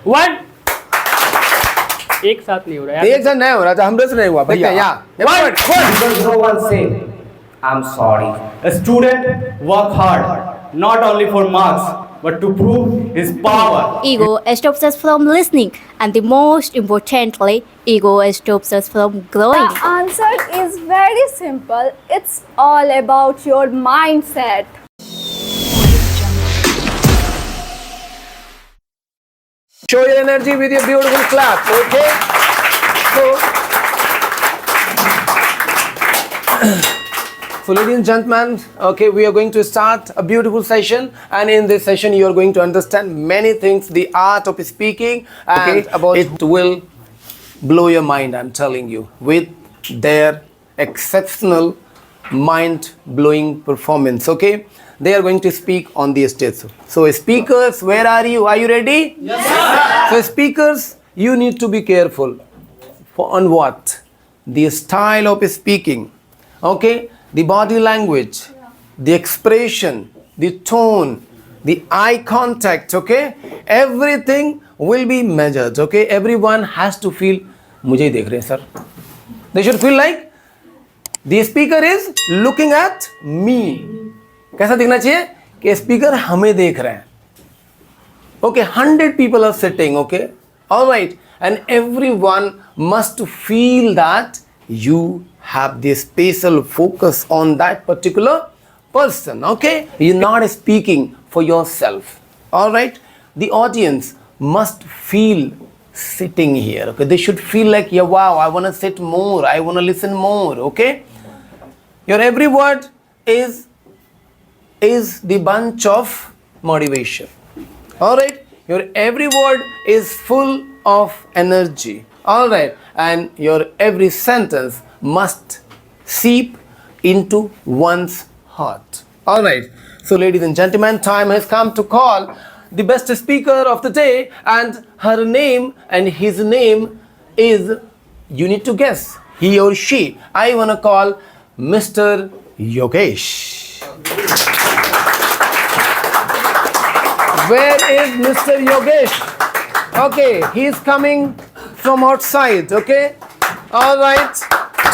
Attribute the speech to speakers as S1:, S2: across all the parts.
S1: One. एक साथ नहीं हो रहा यार।
S2: एक साथ नहीं हो रहा था, हमसे नहीं हुआ भैया। यहाँ
S3: Because no one said, I'm sorry. A student work hard, not only for marks, but to prove his power.
S4: Ego stops us from listening, and the most importantly, ego stops us from growing.
S5: The answer is very simple. It's all about your mindset.
S2: show your energy with your beautiful clap, okay? So ladies and gentlemen, okay, we are going to start a beautiful session, and in this session you are going to understand many things, the art of speaking, and it will blow your mind, I'm telling you, with their exceptional mind-blowing performance, okay? They are going to speak on the stage. So speakers, where are you? Are you ready? Yes, sir. So speakers, you need to be careful on what? The style of speaking, okay? The body language, the expression, the tone, the eye contact, okay? Everything will be measured, okay? Everyone has to feel, मुझे ही देख रहे हैं sir. They should feel like the speaker is looking at me. कैसा दिखना चाहिए कि speaker हमें देख रहे हैं. Okay, 100 people are sitting, okay? All right. And everyone must feel that you have this special focus on that particular person, okay? You're not speaking for yourself, all right? The audience must feel sitting here, okay? They should feel like, yeah, wow, I want to sit more, I want to listen more, okay? Your every word is the bunch of motivation, all right? Your every word is full of energy, all right? And your every sentence must seep into one's heart, all right? So ladies and gentlemen, time has come to call the best speaker of the day, and her name and his name is, you need to guess, he or she. I want to call Mr. Yogesh. Where is Mr. Yogesh? Okay, he is coming from outside, okay? All right.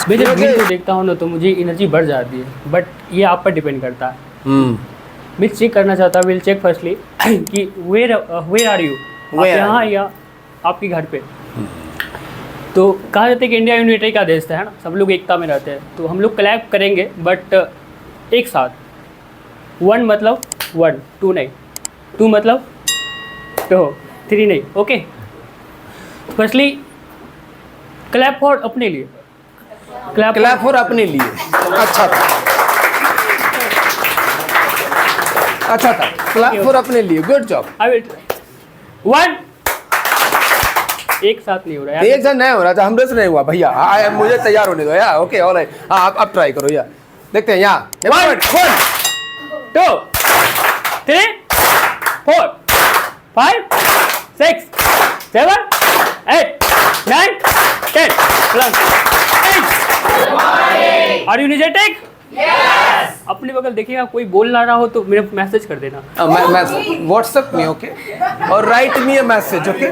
S1: मैं जब video देखता हूँ ना तो मुझे energy बढ़ जाती है, बट ये आप पर डिपेंड करता है. मैं चेक करना चाहता हूँ, विल चेक फर्स्टली कि वेयर आर यू, यहाँ या आपके घर पे. तो कहा जाता है कि इंडिया यूनिटी का देश है ना, सब लोग एकता में रहते हैं. तो हम लोग क्लैप करेंगे बट एक साथ. वन मतलब वन, टू नहीं. टू मतलब टू, थ्री नहीं. ओके, फर्स्टली क्लैप फॉर अपने लिए.
S2: क्लैप फॉर अपने लिए. अच्छा था, अच्छा था. क्लैप फॉर अपने लिए. Good job.
S1: I will. One. एक साथ नहीं हो रहा यार.
S2: एक साथ नहीं हो रहा था, हमसे नहीं हुआ भैया. मुझे तैयार होने दो यार. Okay, alright. हाँ, आप ट्राई करो यार. देखते हैं यहाँ. 1
S1: 2 3 4 5 6 7 8 9 10 plus 8. Are you energetic? Yes. अपने बगल देखिएगा, कोई बोल ना रहा हो तो मेरे मैसेज कर देना.
S2: व्हाट्सएप में, ओके? और right me a message, okay?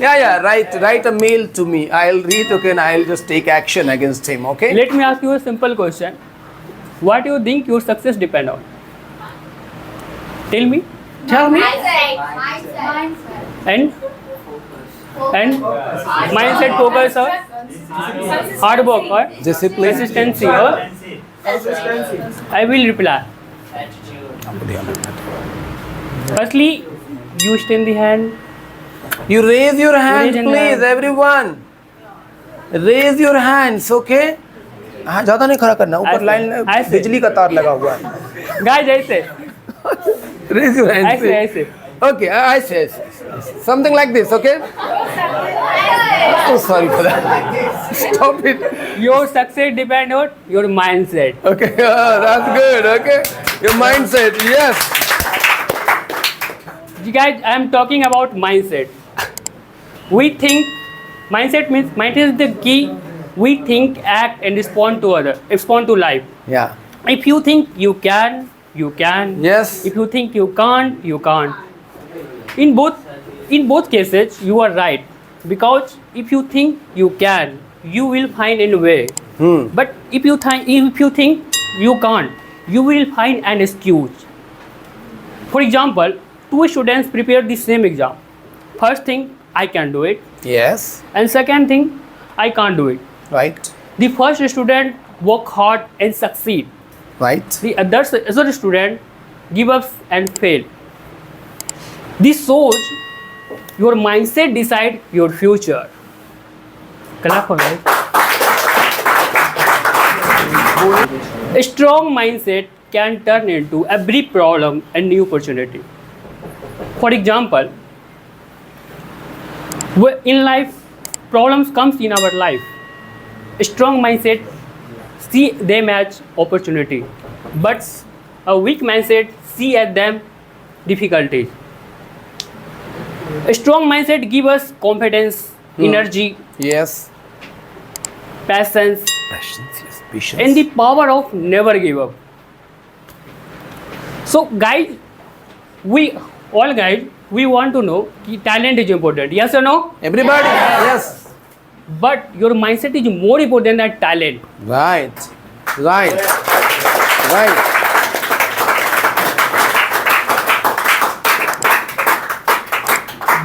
S2: Yeah, write a mail to me. I'll read, okay, and I'll just take action against him, okay?
S1: Let me ask you a simple question. What do you think your success depend on? Tell me. And mindset, focus or hard work or
S2: discipline,
S1: consistency or I will reply. Firstly, you extend the hand.
S2: You raise your hand, please, everyone. Raise your hands, okay? हाँ, ज़्यादा नहीं खड़ा करना. ऊपर line बिजली का तार लगा हुआ है.
S1: Guys, ऐसे.
S2: Raise your hands.
S1: ऐसे.
S2: Okay, ऐसे. Something like this, okay? Oh, sorry for that. Stop it.
S1: Your success depend on your mindset.
S2: Okay, that's good, okay? Your mindset, yes.
S1: You guys, I am talking about mindset. We think, mindset means, mindset is the key. We think, act and respond to life.
S2: Yeah.
S1: If you think you can, you can.
S2: Yes.
S1: If you think you can't, you can't. In both in both cases you are right, because if you think you can, you will find a way. But if you think you can't, you will find an excuse. For example, two students prepare the same exam. First thing, I can do it,
S2: Yes.
S1: and second thing, I can't do it.
S2: Right.
S1: The first student work hard and succeed.
S2: Right.
S1: The other student give up and fail. This shows your mindset decide your future. Clap for me. A strong mindset can turn into every problem a new opportunity. For example, in life, problems comes in our life. A strong mindset see them as opportunity, but a weak mindset see at them difficulties. A strong mindset give us confidence, energy,
S2: Yes.
S1: passions,
S2: Patience. Yes. Patience.
S1: and the power of never give up. So guys, we want to know कि talent is important. Yes or no?
S2: Everybody. Yes.
S1: But your mindset is more important than talent.
S2: Right. Right. Right.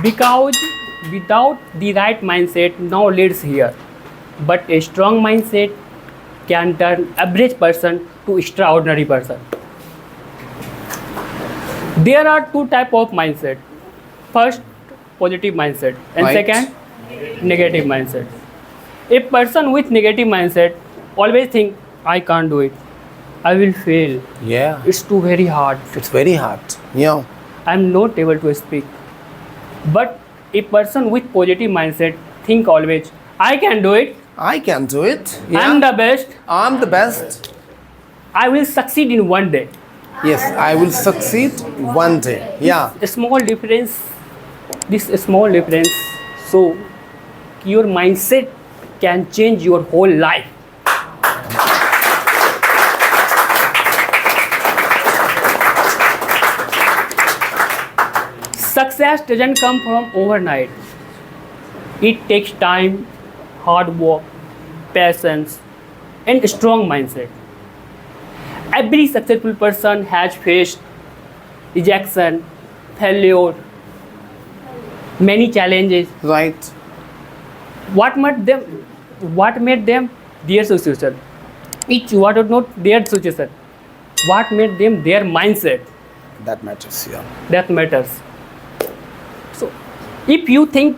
S1: Because without the right mindset, no leads here. But a strong mindset can turn average person to extraordinary person. There are two type of mindset. First, positive mindset, and
S2: Right.
S1: second, negative mindset. A person with negative mindset always think, I can't do it, I will fail,
S2: Yeah.
S1: it's too very hard,
S2: It's very hard. Yeah.
S1: I'm not able to speak. But a person with positive mindset think always, I can do it,
S2: I can do it. Yeah.
S1: I'm the best,
S2: I'm the best.
S1: I will succeed in one day.
S2: Yes, I will succeed one day. Yeah.
S1: A small difference, this small difference, so your mindset can change your whole life. Success doesn't come from overnight. It takes time, hard work, patience, and a strong mindset. Every successful person has faced rejection, failure, many challenges.
S2: Right.
S1: What made them their situation? Each what was not their situation. What made them their mindset?
S2: That matters. Yeah.
S1: That matters. So, if you think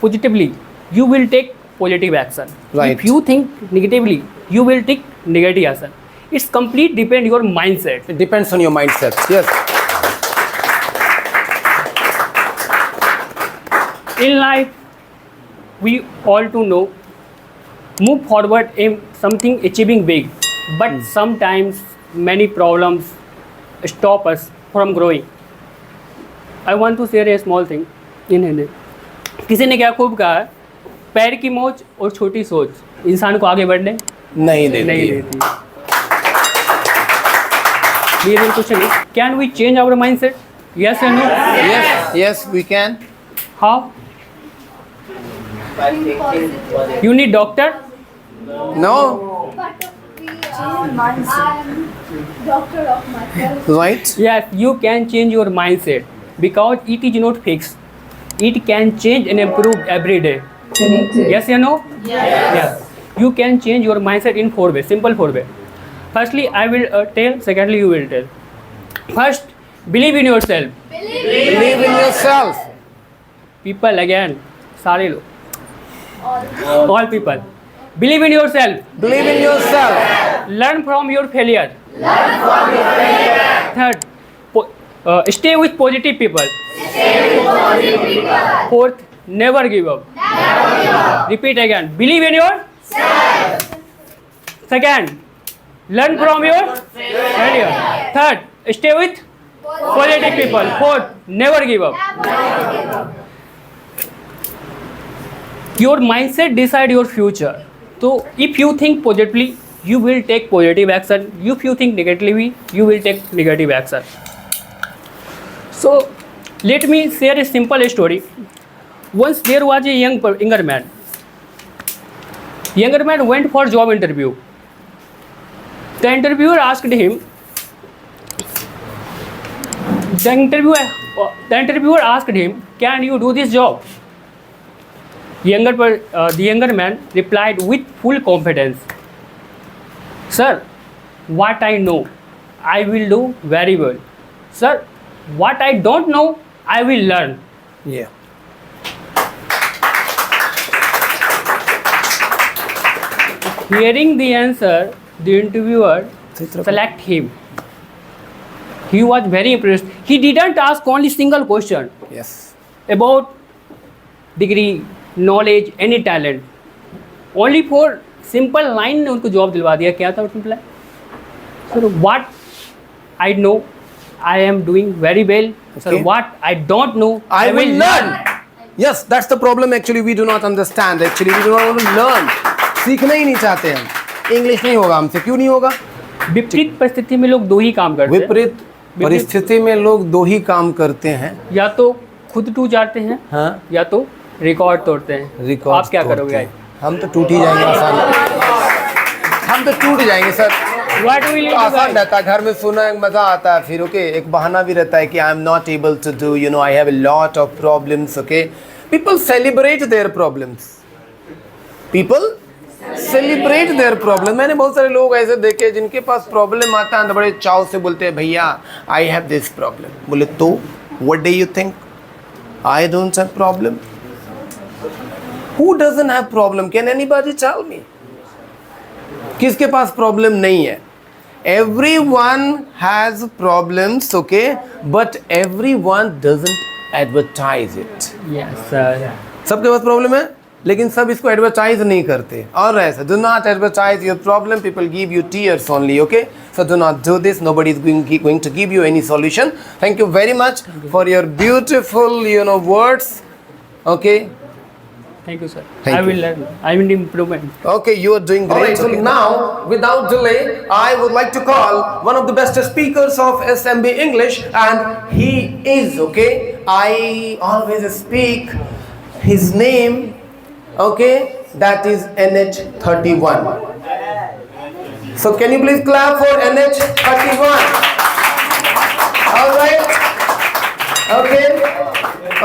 S1: positively, you will take positive action.
S2: Right.
S1: If you think negatively, you will take negative action. It's complete depend your mindset.
S2: It depends on your mindset. Yes.
S1: In life, we all to know, move forward in something achieving big, but sometimes many problems stop us from growing. I want to share a small thing in Hindi. किसी ने क्या खूब कहा, पैर की मोच और छोटी सोच इंसान को आगे बढ़ने
S2: नहीं देती.
S1: नहीं देती. Real question is, can we change our mindset? Yes or no?
S2: Yes. Yes, we can.
S1: How? You need doctor?
S2: No.
S5: I'm doctor of myself.
S2: Right.
S1: Yes, you can change your mindset because it is not fixed. It can change and improve every day. Yes or no? Yes. You can change your mindset in 4 ways, simple 4 ways. Firstly, I will tell, secondly, you will tell. First, believe in yourself.
S2: Believe in yourself.
S1: People again, सारे लोग. All people. Believe in yourself.
S2: Believe in yourself.
S1: Learn from your failure. Third, stay with positive people. Fourth, never give up. Repeat again. Believe in yourself. Second, learn from your failure. Third, stay with positive people. Fourth, never give up. Your mindset decide your future. So if you think positively, you will take positive action. If you think negatively, you will take negative action. So Let me share a simple story. Once there was a younger man. Younger man went for job interview. The interviewer asked him. The interviewer asked him, "Can you do this job?" The younger man replied with full confidence, "Sir, what I know, I will do very well. Sir, what I don't know, I will learn."
S2: Yeah.
S1: Hearing the answer, the interviewer select him. He was very impressed. He didn't ask only single question
S2: Yes.
S1: about degree, knowledge, any talent. Only for simple line ने उनको job दिलवा दिया. क्या था वो simple line? Sir, what I know, I am doing very well. Sir,
S2: Okay.
S1: what I don't know,
S2: I will learn. Yes, that's the problem. Actually, we do not understand. Actually, we do not want to learn. सीखना ही नहीं चाहते हम. English नहीं होगा हमसे. क्यों नहीं होगा?
S1: विपरीत परिस्थिति में लोग दो ही काम करते हैं.
S2: विपरीत परिस्थिति में लोग दो ही काम करते हैं.
S1: या तो खुद टूट जाते हैं,
S2: हाँ.
S1: या तो रिकॉर्ड तोड़ते हैं.
S2: रिकॉर्ड
S1: आप क्या करोगे आज?
S2: हम तो टूट ही जाएंगे आसान. हम तो टूट जाएंगे sir.
S1: What will you do,
S2: आसान
S1: guys?
S2: रहता है. घर में सोना मजा आता है. फिर ओके एक बहाना भी रहता है कि I am not able to do, you know, I have a lot of problems. Okay, people celebrate their problems. People celebrate their problem. मैंने बहुत सारे लोग ऐसे देखे जिनके पास प्रॉब्लम आता है तो बड़े चाव से बोलते हैं, भैया आई हैव दिस प्रॉब्लम. बोले तो what do you think? I don't have problem. Who doesn't have problem? Can anybody tell me? किसके पास प्रॉब्लम नहीं है? Everyone has problems, okay, but everyone doesn't advertise it.
S1: Yes, sir.
S2: सबके पास problem है लेकिन सब इसको एडवर्टाइज नहीं करते. और ऐसा do not advertise your problem. People give you tears only. Okay, so do not do this. Nobody is going to give you any solution. Thank you very much for your beautiful words. Okay,
S1: Thank you, sir.
S2: Thank
S1: I
S2: you.
S1: will learn. I will improvement.
S2: okay, you are doing great. So now, without delay, I would like to call one of the best speakers of SMB English, and he is, okay, I always speak his name, okay, that is NH31. So can you please clap for NH31? All right. Okay.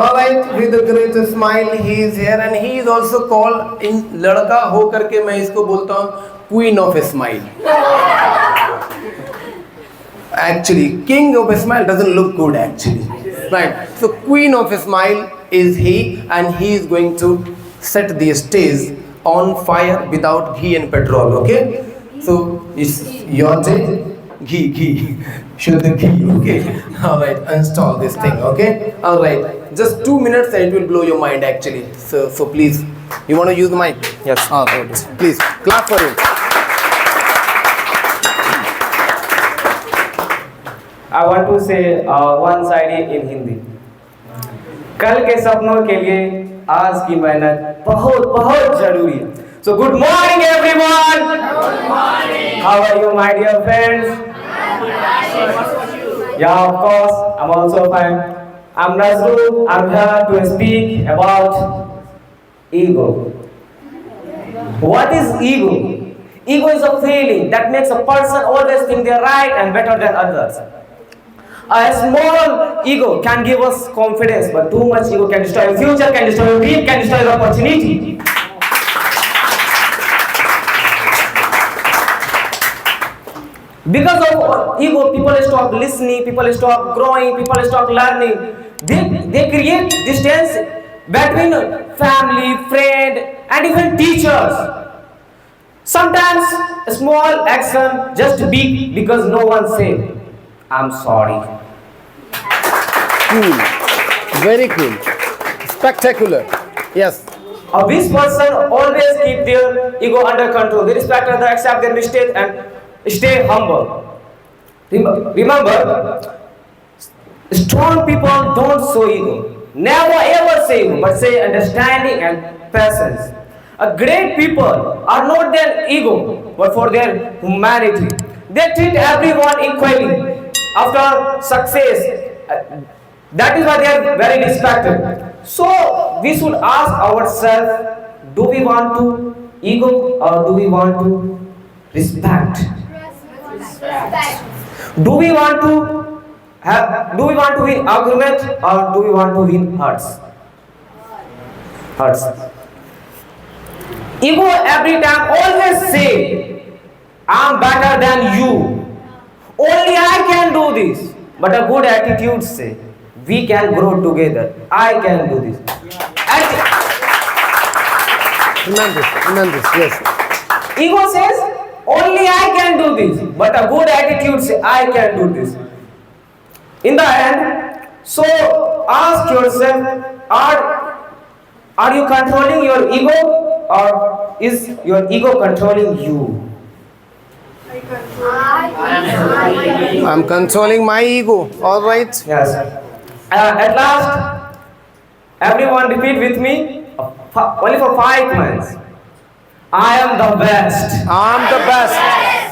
S2: All right. With a great smile, he is here, and he is also called, in लड़का हो करके मैं इसको बोलता हूँ Queen of Smile. Actually, King of Smile doesn't look good actually, right? So Queen of Smile is he, and he is going to set the stage on fire without ghee and petrol. Okay, so it's your day. Ghee, show the ghee. Okay, all right, install this thing. Okay, all right, just 2 minutes and it will blow your mind actually. So please, you want to use the mic?
S3: Yes.
S2: All right, please clap for him.
S3: I want to say one side in Hindi. कल के सपनों के लिए आज की मेहनत बहुत बहुत जरूरी है. So good morning everyone. Good morning. How are you, my dear friends? Yeah, of course, I'm also fine. I'm Nazrul. I'm here to speak about ego. What is ego? Ego is a feeling that makes a person always think they're right and better than others. A small ego can give us confidence, but too much ego can destroy your future, can destroy your dream, can destroy your opportunity. Because of ego, people stop listening, people stop growing, people stop learning. They create distance between family, friend, and even teachers. Sometimes a small action just big because no one said, I'm sorry.
S2: Cool, very cool, spectacular. Yes.
S3: A weak person always keep their ego under control. They respect others, accept their mistakes, and stay humble. Remember, strong people don't show ego. Never ever say ego, but say understanding and patience. A great people are not their ego, but for their humanity. They treat everyone equally. After success, That is why they are very respected. So we should ask ourselves, do we want to ego or do we want to respect? Do we want to win argument or do we want to win hearts? Hearts. Ego every time always say, I'm better than you. Only I can do this. But a good attitude say, we can grow together. I can do this.
S2: Tremendous, yes.
S3: Ego says, only I can do this. But a good attitude says, I can do this. In the end, so ask yourself, are you controlling your ego or is your ego controlling you?
S2: I'm controlling my ego. All right.
S3: Yes. At last, everyone repeat with me, only for 5 months. I am the best.
S2: I'm the best.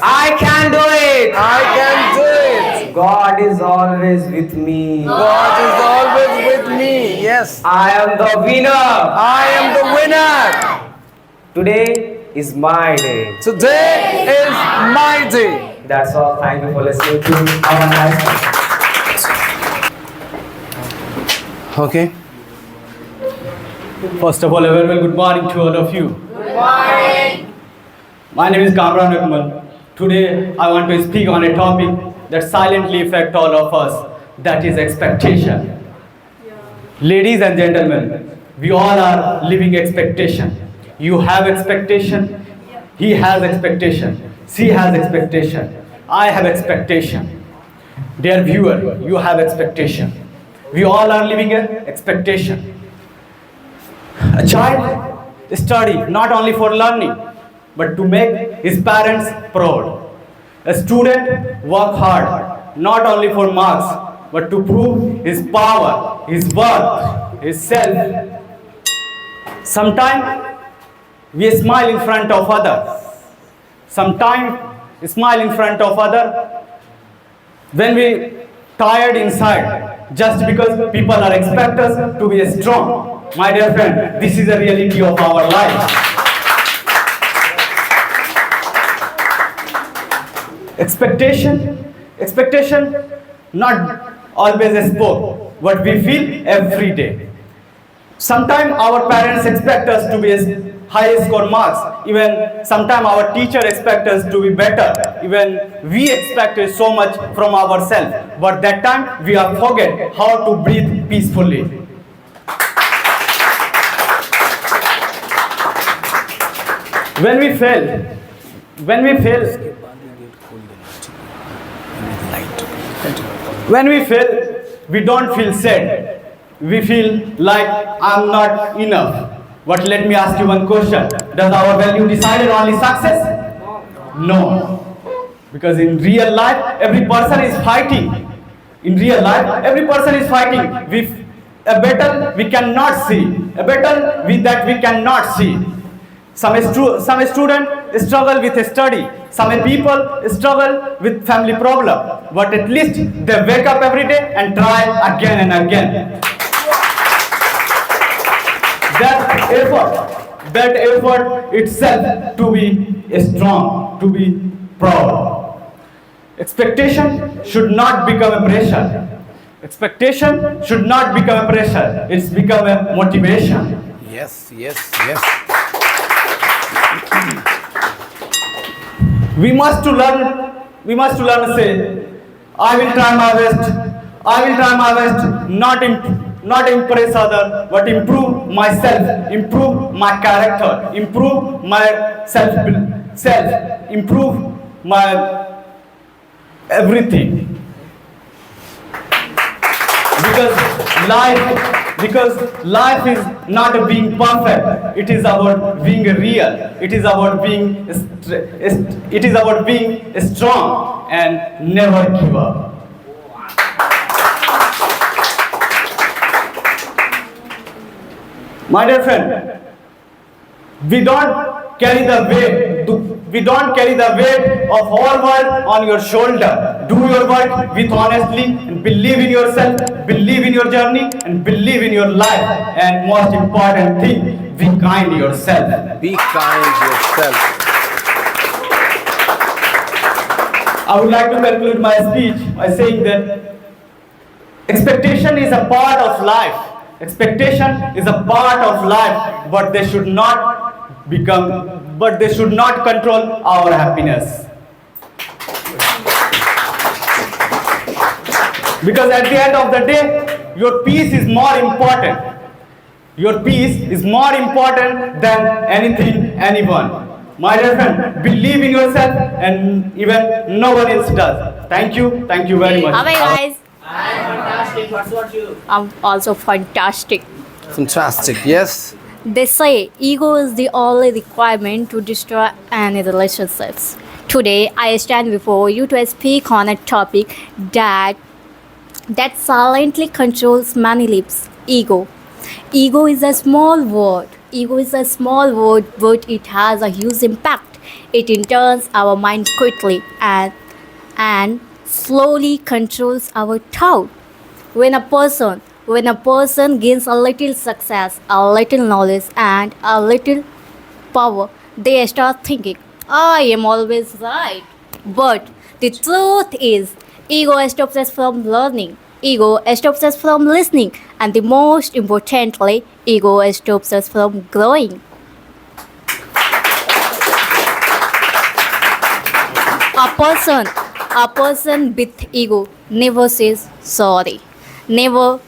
S3: I can do it.
S2: I can do it.
S3: God is always with me.
S2: God is always with me. Yes.
S3: I am the winner.
S2: I am the winner.
S3: Today is my day.
S2: Today is my day.
S3: That's all. Thank you for listening to our nice day.
S2: Okay.
S6: First of all, a very well good morning to all of you. Good morning. My name is Kamran Akmal. Today, I want to speak on a topic that silently affects all of us, that is expectation. Ladies and gentlemen, we all are living expectation. You have expectation, he has expectation, she has expectation, I have expectation. Dear viewer, you have expectation. We all are living an expectation. A child study not only for learning, but to make his parents proud. A student work hard not only for marks, but to prove his power, his worth, his self. Sometimes we smile in front of others. Sometimes smile in front of others when we tired inside, just because people are expect us to be strong. My dear friend, this is the reality of our life. Expectation not always spoke, what we feel every day. Sometimes our parents expect us to be high score marks, even sometimes our teacher expect us to be better, even we expect so much from ourselves, but that time we are forget how to breathe peacefully. When we fail, we don't feel sad. We feel like I'm not enough. But let me ask you one question. Does our value decide only success? No. Because in real life, every person is fighting. In real life, every person is fighting with a battle we cannot see. A battle that we cannot see. Some students struggle with study. Some people struggle with family problem. But at least they wake up every day and try again and again. That effort itself to be strong, to be proud. Expectation should not become a pressure. Expectation should not become a pressure. It's become a motivation.
S2: Yes.
S6: We must to learn say, I will try my best, not impress others, but improve myself, improve my character, improve my self, improve my everything. Because life is not being perfect. It is about being real. It is about being strong and never give up. My dear friend, we don't carry the weight. We don't carry the weight of whole world on your shoulder. Do your work with honesty and believe in yourself, believe in your journey, and believe in your life. And most important thing, be kind to yourself.
S2: Be kind to yourself.
S6: I would like to conclude my speech by saying that expectation is a part of life. Expectation is a part of life, but they should not control our happiness. Because at the end of the day, your peace is more important. Your peace is more important than anything, anyone. My dear friend, believe in yourself and even no one else does. Thank you very much.
S4: How are you guys?
S1: Fantastic. What's about you?
S4: I'm also fantastic.
S2: Fantastic. Yes.
S4: They say ego is the only requirement to destroy any relationships. Today, I stand before you to speak on a topic that silently controls many lives. Ego. Ego is a small word. Ego is a small word, but it has a huge impact. It enters our mind quickly and slowly controls our thought. When a person gains a little success, a little knowledge, and a little power, they start thinking, I am always right. But the truth is, ego stops us from learning. Ego stops us from listening. And the most importantly, ego stops us from growing. A person with ego never says sorry, never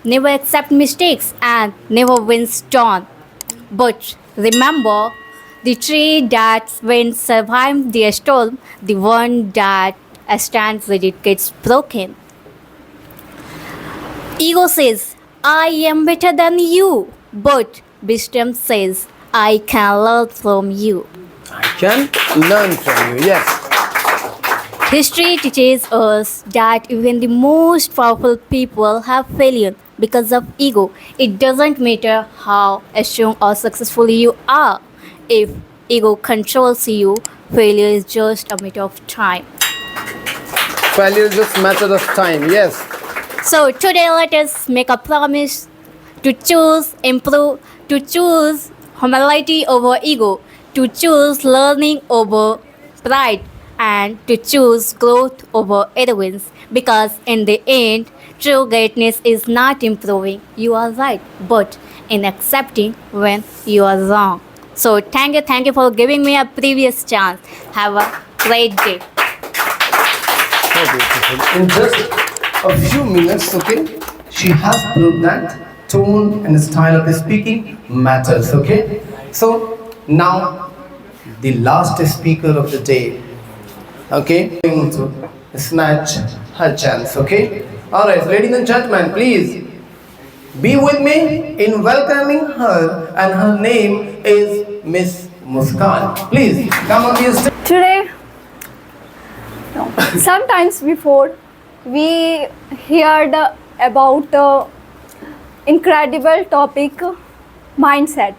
S4: accept mistakes, and never wins torn. But remember, the tree that when survives the storm, the one that stands when it gets broken. Ego says, I am better than you, but wisdom says, I can learn from you.
S2: I can learn from you. Yes.
S4: History teaches us that even the most powerful people have failure because of ego. It doesn't matter how strong or successful you are. If ego controls you, failure is just a matter of time.
S2: Failure is just a matter of time. Yes.
S4: So today let us make a promise to choose humility over ego, to choose learning over pride, and to choose growth over arrogance. Because in the end, true greatness is not improving you are right, but in accepting when you are wrong. So thank you for giving me a previous chance. Have a great day.
S2: So beautiful. In just a few minutes, okay, she has proved that tone and style of speaking matters, okay? So now the last speaker of the day, okay, going to snatch her chance, okay? Alright, ladies and gentlemen, please be with me in welcoming her, and her name is Miss Muskan. Please come on the stage.
S5: Today, sometimes before, we heard about the incredible topic mindset,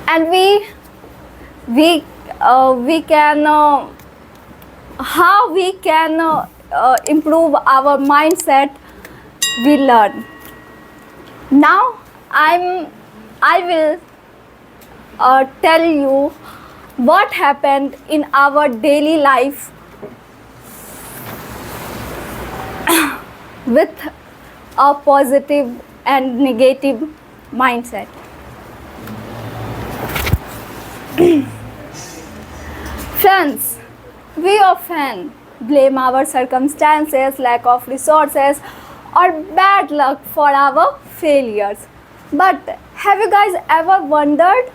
S5: and we can how we can improve our mindset. We learn. Now I will tell you what happened in our daily life with a positive and negative mindset. Friends, we often blame our circumstances, lack of resources, or bad luck for our failures. But have you guys ever wondered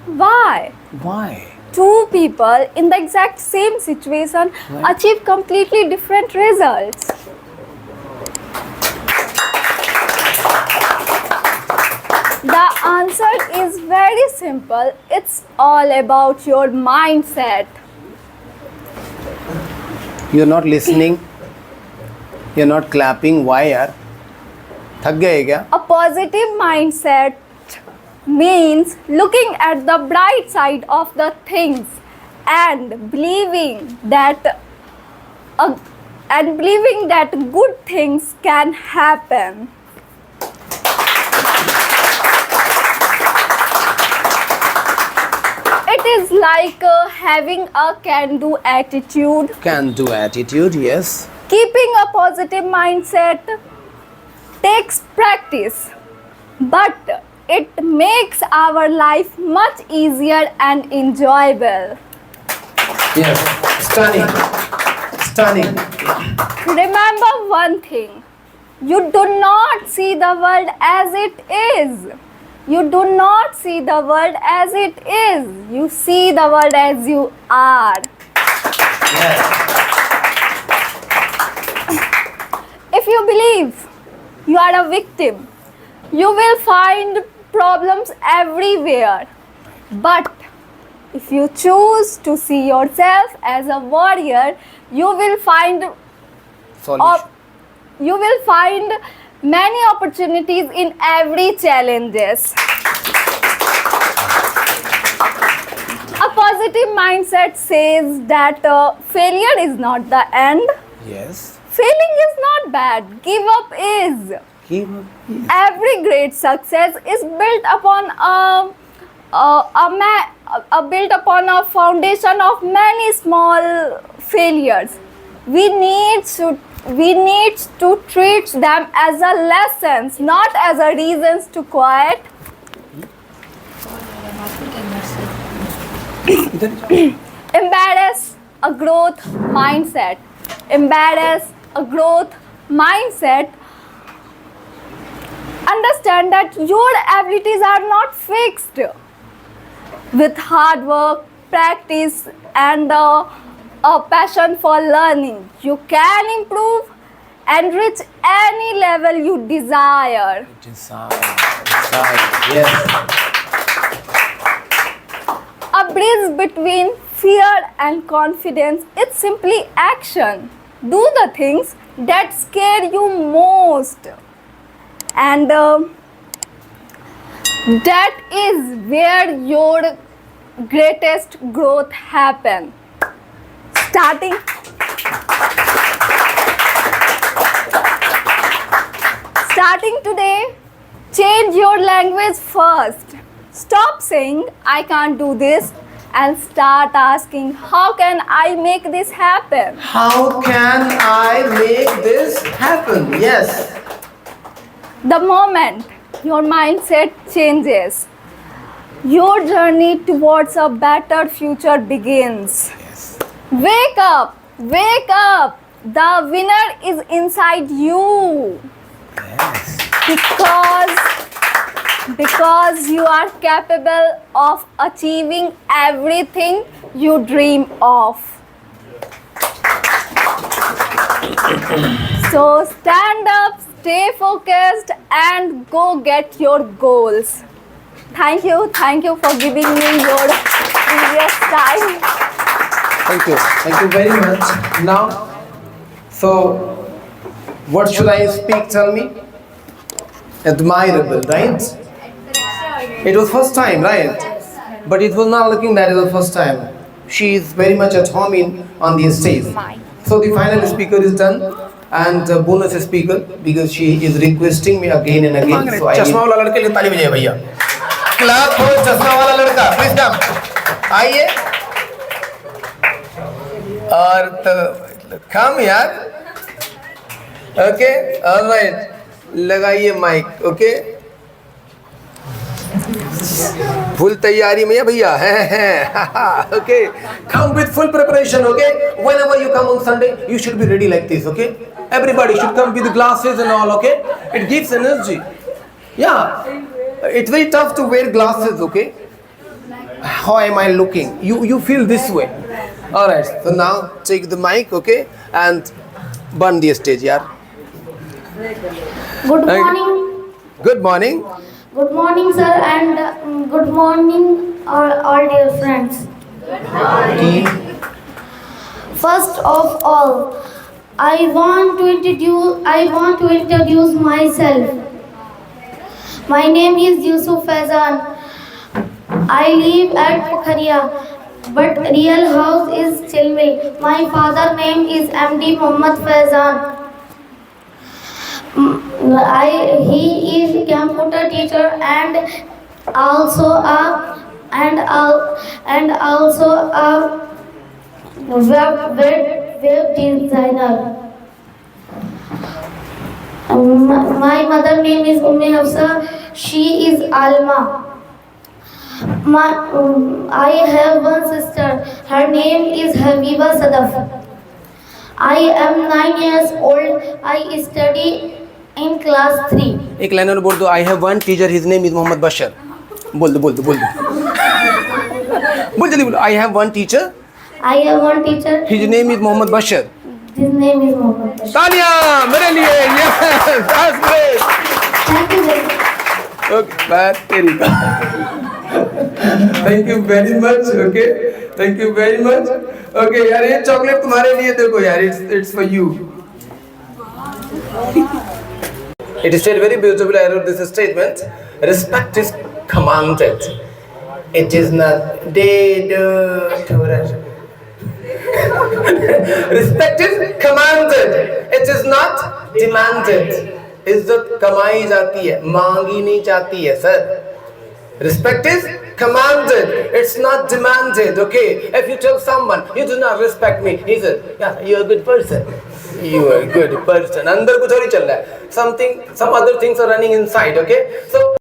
S5: why?
S2: Why?
S5: Two people in the exact same situation achieve completely different results. The answer is very simple. It's all about your mindset.
S2: You're not listening. You're not clapping. Why, yaar? थक गए क्या?
S5: A positive mindset means looking at the bright side of the things and believing that good things can happen. It is like having a can-do attitude.
S2: Can-do attitude, yes.
S5: Keeping a positive mindset takes practice, but it makes our life much easier and enjoyable.
S2: Yes, stunning, stunning.
S5: Remember one thing, you do not see the world as it is. You do not see the world as it is. You see the world as you are.
S2: Yes.
S5: If you believe you are a victim, you will find problems everywhere. But if you choose to see yourself as a warrior, you will find many opportunities in every challenges. A positive mindset says that failure is not the end.
S2: Yes.
S5: Failing is not bad. Give up is.
S2: Give up. Yes.
S5: Every great success is built upon a foundation of many small failures. We need to treat them as a lessons, not as a reasons to quit. Embrace a growth mindset. Embrace a growth mindset. Understand that your abilities are not fixed. With hard work, practice, and a passion for learning, you can improve and reach any level you desire.
S2: Yes.
S5: A bridge between fear and confidence is simply action. Do the things that scare you most. And that is where your greatest growth happens. Starting today, change your language first. Stop saying, I can't do this, and start asking, how can I make this happen?
S2: How can I make this happen? Yes.
S5: The moment your mindset changes, your journey towards a better future begins.
S2: Yes.
S5: Wake up! Wake up! The winner is inside you.
S2: Yes.
S5: Because you are capable of achieving everything you dream of. So stand up, stay focused, and go get your goals. Thank you for giving me your previous time.
S2: Thank you very much. Now, so what should I speak? Tell me. Admirable, right? It was first time, right? But it was not looking that it was first time. She is very much at home on the stage. So the final speaker is done, and bonus speaker, because she is requesting me again and again. So
S7: चश्मा वाला लड़के लिए ताली बजाइए भैया। Class हो चश्मा वाला लड़का, प्लीज कम आइए। और तो कम यार। ओके, ऑलराइट, लगाइए माइक। ओके, फुल तैयारी में है भैया।
S2: Okay, come with full preparation. Okay, whenever you come on Sunday, you should be ready like this. Okay, everybody should come with glasses and all. Okay, it gives energy. Yeah, it's very tough to wear glasses. Okay, how am I looking? You feel this way. All right. So now take the mic. Okay, and burn the stage. Yeah.
S8: Good morning.
S2: Good morning.
S8: Good morning, sir, and good morning, all dear friends. First of all, I want to introduce myself. My name is Yusuf Faizan. Faizan. I live at Pokhariya, but real house is Chilmil. My father name is MD Muhammad Faizan. He is computer teacher and also a web designer. My mother name is Hafsa. She is Alma. I have one sister. Her name is Habiba Sadaf. I am 9 years old. I study in class 3.
S2: एक line और बोल दो. I have one teacher. His name is Mohammed Bashar. बोल दो. बोल जल्दी बोलो. I have one teacher.
S8: I have one teacher.
S2: His name is Mohammed Bashar.
S8: His name is Mohammed Bashar.
S2: तालियां मेरे लिए. Yes, that's great.
S8: Thank you very much.
S2: Okay, very good. Thank you very much. Okay, thank you very much. Okay, यार ये chocolate तुम्हारे लिए देखो यार. It's for you. It is said very beautifully. I wrote this statement. Respect is commanded. It is not Respect is commanded. It is not demanded. इज्जत कमाई जाती है, मांगी नहीं जाती है sir. Respect is commanded. It's not demanded. Okay. If you tell someone you do not respect me, he says, yeah, you're a good person. You are a good person. अंदर कुछ और ही चल रहा है. Some other things are running inside. Okay. So